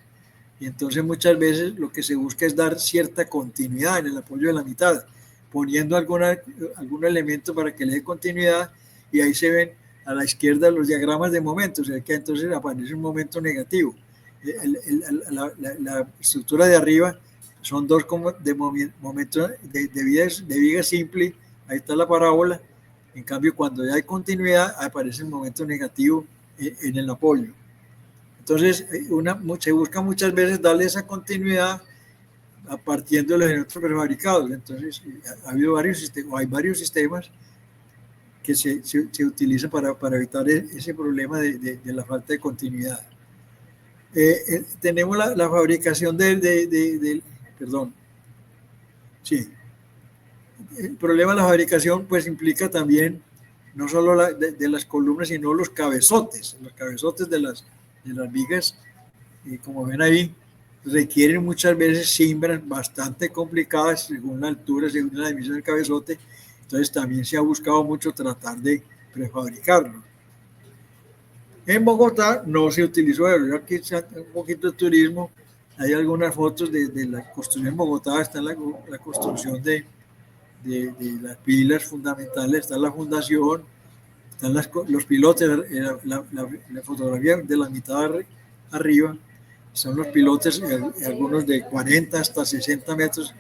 y entonces muchas veces lo que se busca es dar cierta continuidad en el apoyo de la mitad, poniendo algún elemento para que le dé continuidad, y ahí se ven a la izquierda los diagramas de momentos, o sea que entonces aparece un momento negativo. La estructura de arriba son dos momentos de viga simple, ahí está la parábola. En cambio, cuando ya hay continuidad, aparece un momento negativo en el apoyo. Entonces, se busca muchas veces darle esa continuidad partiendo de los elementos prefabricados. Entonces, hay varios sistemas que se utilizan para evitar ese problema de la falta de continuidad. Tenemos la fabricación perdón. Sí. El problema de la fabricación pues implica también no solo de las columnas, sino los cabezotes de las vigas, y como ven ahí, requieren muchas veces cimbras bastante complicadas según la altura, según la dimensión del cabezote. Entonces también se ha buscado mucho tratar de prefabricarlo. En Bogotá no se utilizó, yo aquí un poquito de turismo, hay algunas fotos de la construcción en Bogotá, está la construcción de las pilas fundamentales, está la fundación, están los pilotes, la fotografía de la mitad arriba, son los pilotes, algunos de 40 hasta 60 metros,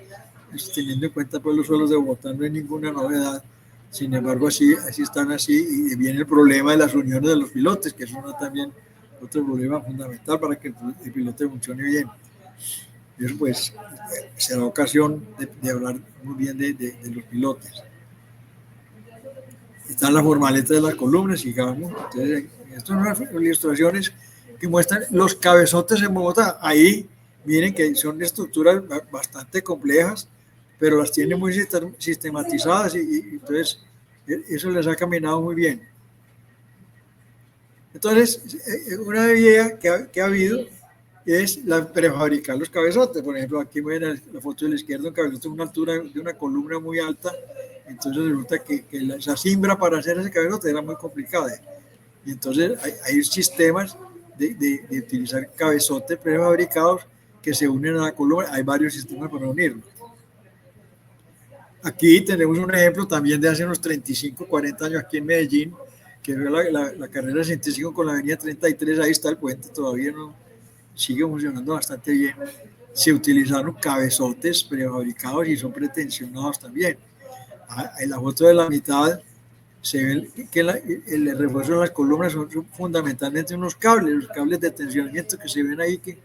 teniendo en cuenta pues los suelos de Bogotá no hay ninguna novedad. Sin embargo, así están así, y viene el problema de las uniones de los pilotes, que es también otro problema fundamental para que el pilote funcione bien. Y eso pues será ocasión de hablar muy bien de los pilotes. Están las formaletas de las columnas, sigamos. Entonces, estas son unas ilustraciones que muestran los cabezotes en Bogotá. Ahí Miren que son estructuras bastante complejas, pero las tiene muy sistematizadas y entonces eso les ha caminado muy bien. Entonces, una idea que ha habido es la prefabricar los cabezotes. Por ejemplo, aquí ven la foto de la izquierda, un cabezote de una altura de una columna muy alta. Entonces resulta que esa cimbra para hacer ese cabezote era muy complicada. Y entonces hay sistemas de utilizar cabezotes prefabricados que se unen a la columna. Hay varios sistemas para unirlos. Aquí tenemos un ejemplo también de hace unos 35, 40 años aquí en Medellín, que fue la carrera 65 con la avenida 33. Ahí está el puente, todavía no sigue funcionando bastante bien. Se utilizaron cabezotes prefabricados y son pretensionados también. En la foto de la mitad se ve que el refuerzo de las columnas son fundamentalmente unos cables, los cables de tensionamiento que se ven ahí que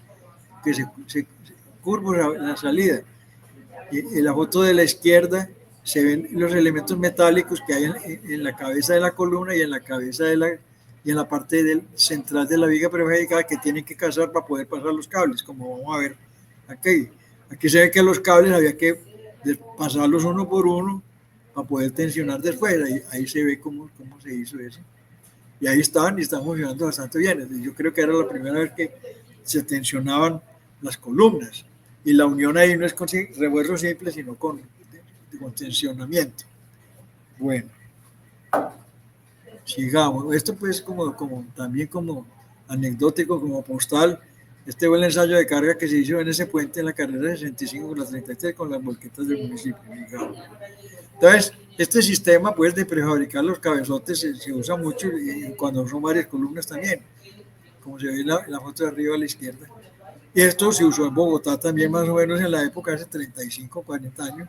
se curvan en la salida. Y en la foto de la izquierda se ven los elementos metálicos que hay en la cabeza de la columna y en la cabeza y en la parte central de la viga prefabricada que tienen que casar para poder pasar los cables, como vamos a ver aquí. Aquí se ve que los cables había que pasarlos uno por uno para poder tensionar después. Ahí se ve cómo se hizo eso. Y ahí están y están funcionando bastante bien. Yo creo que era la primera vez que se tensionaban las columnas. Y la unión ahí no es con refuerzo simple, sino con tensionamiento. Bueno, sigamos. Esto pues también como anecdótico, como postal. Este fue el ensayo de carga que se hizo en ese puente en la carrera 65 con la 33 con las volquetas del municipio. Entonces, este sistema pues de prefabricar los cabezotes se usa mucho cuando son varias columnas también, como se ve en la foto de arriba a la izquierda. Y esto se usó en Bogotá también más o menos en la época hace 35, 40 años,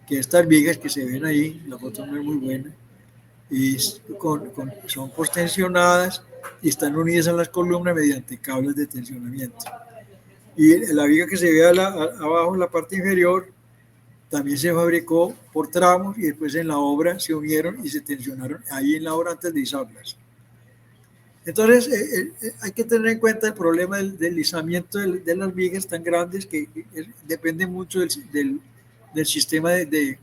que estas vigas que se ven ahí, la foto no es muy buena, y son postensionadas y están unidas a las columnas mediante cables de tensionamiento. Y la viga que se ve abajo en la parte inferior también se fabricó por tramos y después en la obra se unieron y se tensionaron ahí en la obra antes de izarlas. Entonces, hay que tener en cuenta el problema del deslizamiento de las vigas tan grandes que depende mucho del sistema de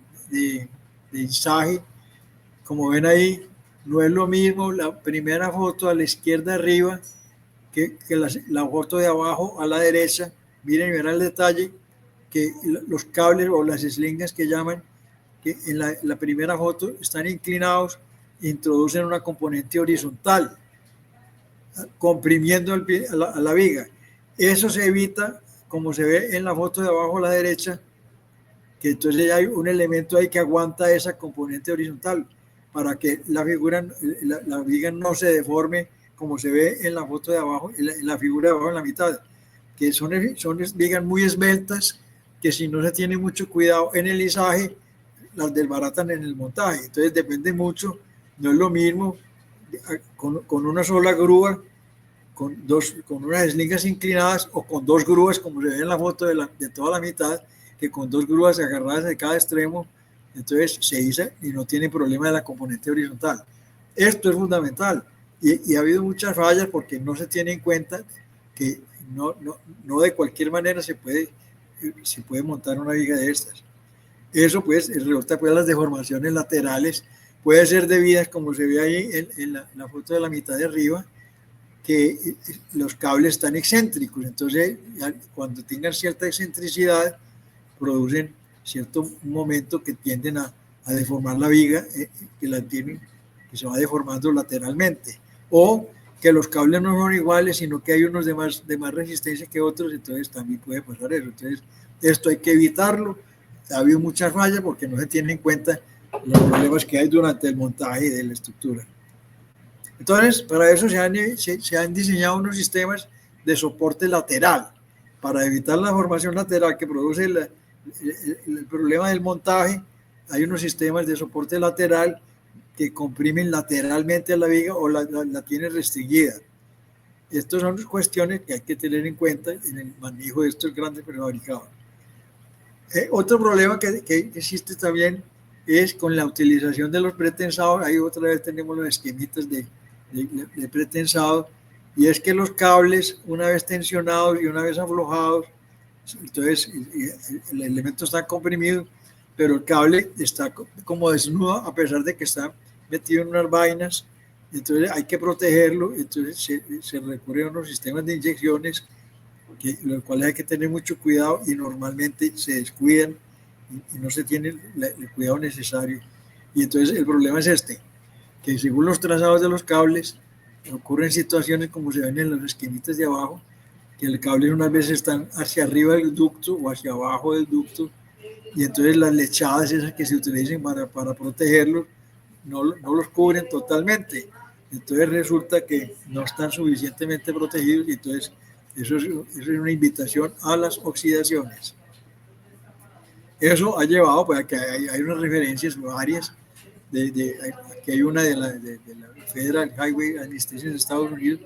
izaje. Como ven ahí, no es lo mismo la primera foto a la izquierda arriba que la foto de abajo a la derecha. Miren y verán el detalle que los cables o las eslingas que llaman, que en la primera foto están inclinados, introducen una componente horizontal, comprimiendo a la viga. Eso se evita, como se ve en la foto de abajo a la derecha, que entonces hay un elemento ahí que aguanta esa componente horizontal para que la viga no se deforme como se ve en la foto de abajo, en la figura de abajo en la mitad, que son vigas muy esbeltas que si no se tiene mucho cuidado en el izaje, las desbaratan en el montaje. Entonces depende mucho, no es lo mismo con una sola grúa, con unas eslingas inclinadas o con dos grúas, como se ve en la foto de toda la mitad, que con dos grúas agarradas de cada extremo, entonces se iza y no tiene problema de la componente horizontal. Esto es fundamental y ha habido muchas fallas porque no se tiene en cuenta que no de cualquier manera se puede montar una viga de estas. Eso pues resulta pues las deformaciones laterales puede ser debidas, como se ve ahí en la foto de la mitad de arriba, que los cables están excéntricos, entonces cuando tengan cierta excentricidad producen cierto momento que tienden a deformar la viga, que se va deformando lateralmente, o que los cables no son iguales, sino que hay unos de más resistencia que otros, entonces también puede pasar eso. Entonces, esto hay que evitarlo. Ha habido muchas fallas porque no se tienen en cuenta los problemas que hay durante el montaje de la estructura. Entonces, para eso se han diseñado unos sistemas de soporte lateral, para evitar la formación lateral que produce el problema del montaje. Hay unos sistemas de soporte lateral que comprimen lateralmente a la viga o la tienen restringida. Estas son cuestiones que hay que tener en cuenta en el manejo de estos grandes prefabricados. Otro problema que existe también es con la utilización de los pretensados. Ahí otra vez tenemos los esquemitas de pretensado, y es que los cables, una vez tensionados y una vez aflojados, Entonces el elemento está comprimido, pero el cable está como desnudo a pesar de que está metido en unas vainas. Entonces hay que protegerlo. Entonces se recurre a unos sistemas de inyecciones, los cuales hay que tener mucho cuidado y normalmente se descuidan y no se tiene el cuidado necesario. Y entonces el problema es que según los trazados de los cables, ocurren situaciones como se ven en los esquemitas de abajo, que el cable unas veces están hacia arriba del ducto o hacia abajo del ducto, y entonces las lechadas esas que se utilizan para protegerlos no los cubren totalmente. Entonces resulta que no están suficientemente protegidos y entonces eso es una invitación a las oxidaciones. Eso ha llevado pues, a que hay unas referencias varias. Aquí hay una de la Federal Highway Administration de Estados Unidos.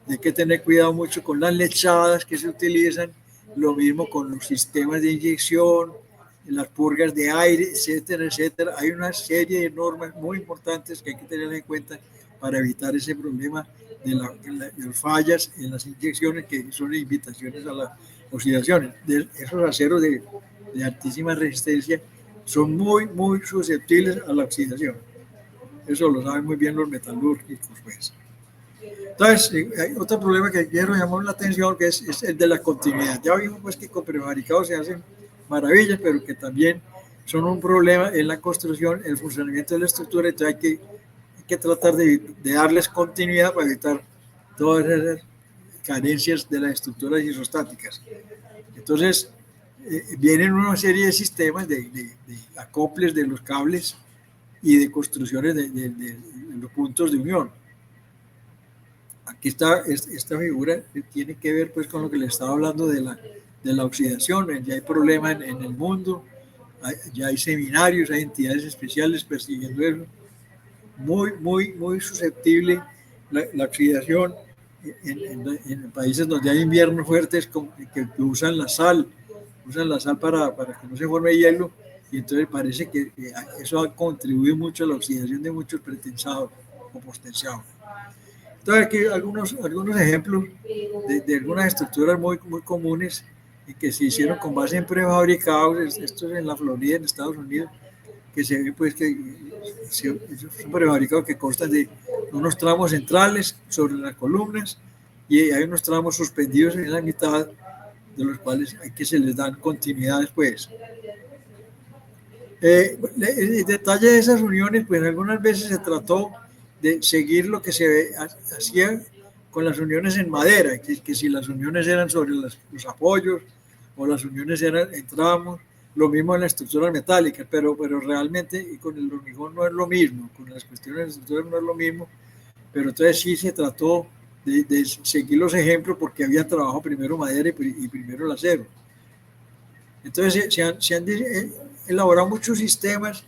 Hay que tener cuidado mucho con las lechadas que se utilizan, lo mismo con los sistemas de inyección, las purgas de aire, etcétera, etcétera. Hay una serie de normas muy importantes que hay que tener en cuenta para evitar ese problema de las fallas en las inyecciones, que son invitaciones a las oxidaciones. Esos aceros de altísima resistencia son muy susceptibles a la oxidación. Eso lo saben muy bien los metalúrgicos, pues. Entonces, hay otro problema que quiero llamar la atención, que es el de la continuidad. Ya vimos pues, que con prefabricados se hacen maravillas, pero que también son un problema en la construcción, el funcionamiento de la estructura. Entonces hay que tratar de darles continuidad para evitar todas esas carencias de las estructuras isostáticas. Entonces, vienen una serie de sistemas de acoples de los cables y de construcciones de los puntos de unión. Aquí está esta figura que tiene que ver pues con lo que le estaba hablando de la oxidación. Ya hay problemas en el mundo, ya hay seminarios, hay entidades especiales persiguiendo eso. Muy susceptible la oxidación en países donde hay inviernos fuertes que usan la sal para que no se forme hielo, y entonces parece que eso ha contribuido mucho a la oxidación de muchos pretensados o postensados. Entonces aquí algunos ejemplos de algunas estructuras muy comunes y que se hicieron con base en prefabricados. Esto es en la Florida, en Estados Unidos, que se ve pues que son prefabricados que constan de unos tramos centrales sobre las columnas y hay unos tramos suspendidos en la mitad, de los cuales hay que se les dan continuidad después. El detalle de esas uniones, pues algunas veces se trató de seguir lo que se hacía con las uniones en madera, que si las uniones eran sobre los apoyos o las uniones eran en tramos, lo mismo en las estructuras metálicas, pero realmente con el hormigón no es lo mismo, con las cuestiones de estructuras no es lo mismo, pero entonces sí se trató de seguir los ejemplos porque había trabajado primero madera y primero el acero. Entonces se han elaborado muchos sistemas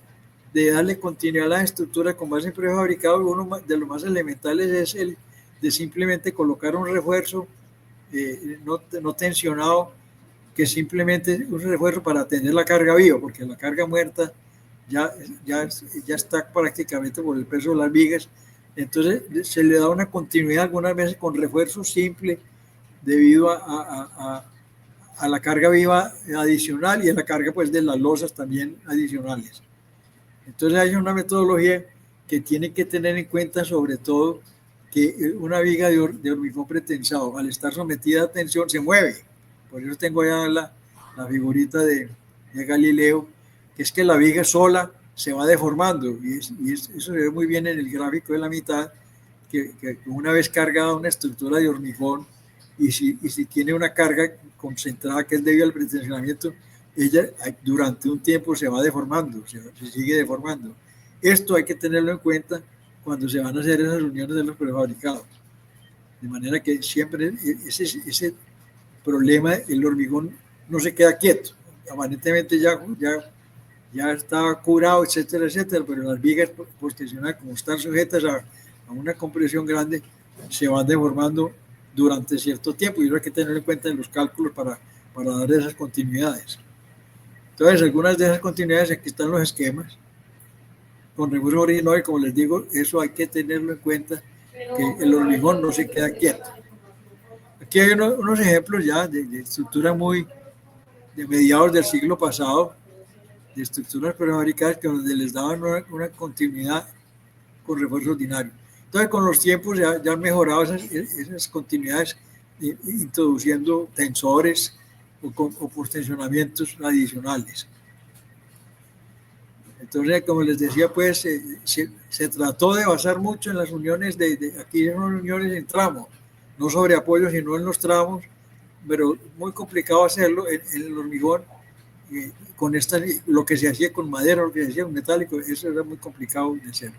de darle continuidad a las estructuras con base en prefabricados. Uno de los más elementales es el de simplemente colocar un refuerzo no tensionado, que simplemente un refuerzo para tener la carga viva, porque la carga muerta ya está prácticamente por el peso de las vigas. Entonces se le da una continuidad algunas veces con refuerzo simple debido a la carga viva adicional y a la carga pues de las losas también adicionales. Entonces hay una metodología que tiene que tener en cuenta sobre todo que una viga de hormigón pretensado, al estar sometida a tensión, se mueve. Por eso tengo ya la figurita de Galileo, que es que la viga sola se va deformando, y eso se ve muy bien en el gráfico de la mitad, que una vez cargada una estructura de hormigón, y si tiene una carga concentrada que es debido al pretensionamiento, ella durante un tiempo se va deformando, se sigue deformando. Esto hay que tenerlo en cuenta cuando se van a hacer esas uniones de los prefabricados. De manera que siempre ese problema, el hormigón no se queda quieto. Aparentemente ya está curado, etcétera, etcétera, pero las vigas postensionales, como están sujetas a una compresión grande, se van deformando durante cierto tiempo, y eso hay que tener en cuenta en los cálculos para dar esas continuidades. Entonces, algunas de esas continuidades, aquí están los esquemas con refuerzo original, y como les digo, eso hay que tenerlo en cuenta, que el hormigón no se queda quieto. Aquí hay unos ejemplos ya de estructura muy de mediados del siglo pasado, de estructuras prefabricadas que donde les daban una continuidad con refuerzo ordinario. Entonces, con los tiempos ya han mejorado esas continuidades, introduciendo tensores o por tensionamientos adicionales. Entonces, como les decía, pues se trató de basar mucho en las uniones aquí en las uniones en tramos, no sobre apoyo, sino en los tramos, pero muy complicado hacerlo en el hormigón, con lo que se hacía con madera, lo que se hacía con metálico, eso era muy complicado de hacer.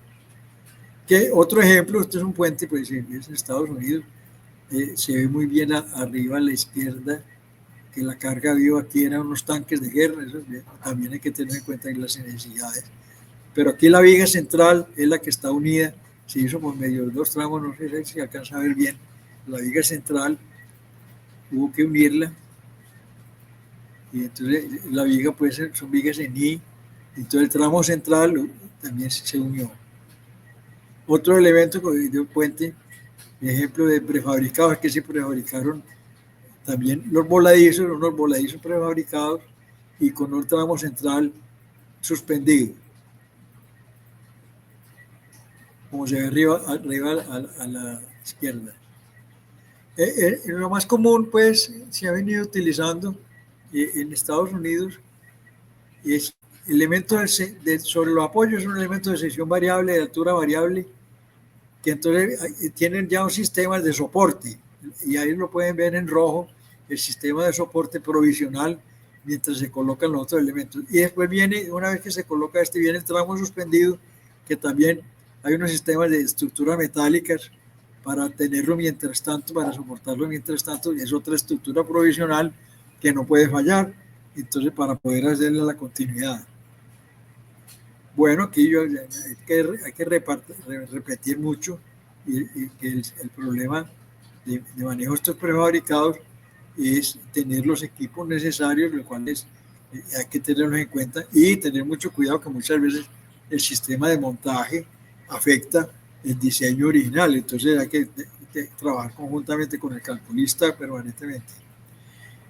Que otro ejemplo, esto es un puente, pues es en Estados Unidos, se ve muy bien arriba a la izquierda, que la carga viva aquí eran unos tanques de guerra, eso también hay que tener en cuenta las necesidades. Pero aquí la viga central es la que está unida, se hizo por medio de dos tramos, no sé si alcanza a ver bien, la viga central hubo que unirla, y entonces la viga pues son vigas en I, entonces el tramo central también se unió. Otro elemento de un puente, ejemplo de prefabricados, que se prefabricaron también los voladizos, unos voladizos prefabricados y con un tramo central suspendido, como se ve arriba a la izquierda. Lo más común, pues, se ha venido utilizando en Estados Unidos es elementos sobre los apoyos, es un elemento de sección variable, de altura variable, que entonces tienen ya un sistema de soporte, y ahí lo pueden ver en rojo, el sistema de soporte provisional, mientras se colocan los otros elementos. Y después viene, una vez que se coloca viene el tramo suspendido, que también hay unos sistemas de estructuras metálicas para tenerlo mientras tanto, para soportarlo mientras tanto, y es otra estructura provisional que no puede fallar, entonces para poder hacerle la continuidad. Bueno, aquí hay que repetir mucho y que el problema de manejo de estos prefabricados es tener los equipos necesarios, los cuales hay que tenerlos en cuenta y tener mucho cuidado, que muchas veces el sistema de montaje afecta el diseño original, entonces hay que trabajar conjuntamente con el calculista permanentemente.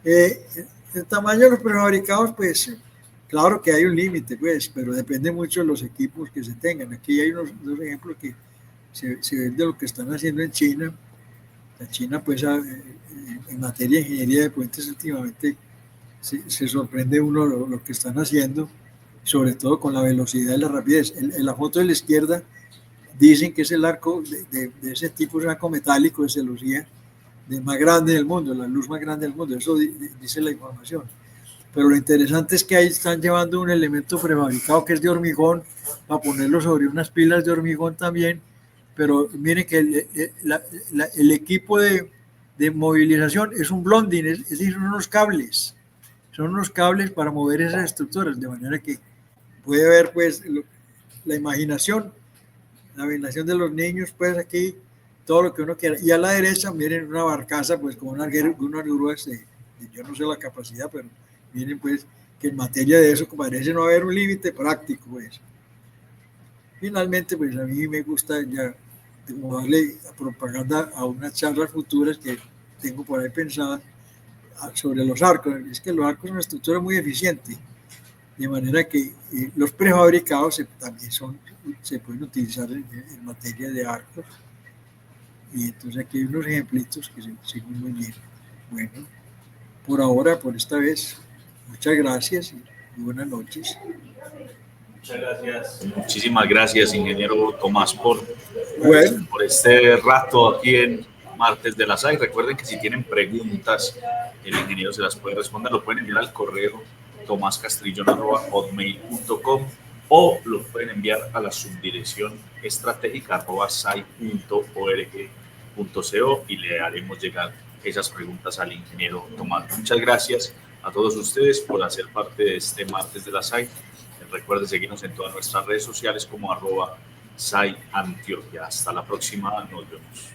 El tamaño de los prefabricados, pues claro que hay un límite, pues, pero depende mucho de los equipos que se tengan. Aquí hay dos ejemplos que se ven de lo que están haciendo en China. La China, pues, en materia de ingeniería de puentes, últimamente se sorprende uno lo que están haciendo, sobre todo con la velocidad y la rapidez. En la foto de la izquierda dicen que es el arco de ese tipo, es un arco metálico de celosía, más grande del mundo, la luz más grande del mundo, eso dice la información. Pero lo interesante es que ahí están llevando un elemento prefabricado que es de hormigón, para ponerlo sobre unas pilas de hormigón también, pero miren que el equipo de movilización es un blonding, es decir, son unos cables para mover esas estructuras, de manera que puede haber pues la imaginación de los niños, pues aquí todo lo que uno quiera. Y a la derecha miren una barcaza pues con unas grúas yo no sé la capacidad, pero miren pues que en materia de eso parece no haber un límite práctico pues. Finalmente pues a mí me gusta ya darle propaganda a unas charlas futuras que tengo por ahí pensadas sobre los arcos. Es que los arcos son una estructura muy eficiente, de manera que los prefabricados también se pueden utilizar en materia de arcos. Y entonces aquí hay unos ejemplitos que se ven muy bien. Bueno, por ahora, por esta vez, muchas gracias y buenas noches. Muchas gracias. Muchísimas gracias, ingeniero Tomás, por este rato aquí en Martes de la SAI. Recuerden que si tienen preguntas, el ingeniero se las puede responder. Lo pueden enviar al correo tomascastrillon@hotmail.com o lo pueden enviar a la subdirección estratégica @sai.org.co y le haremos llegar esas preguntas al ingeniero Tomás. Muchas gracias a todos ustedes por hacer parte de este Martes de la SAI. Recuerden seguirnos en todas nuestras redes sociales como @SAI Antioquia. Hasta la próxima, nos vemos.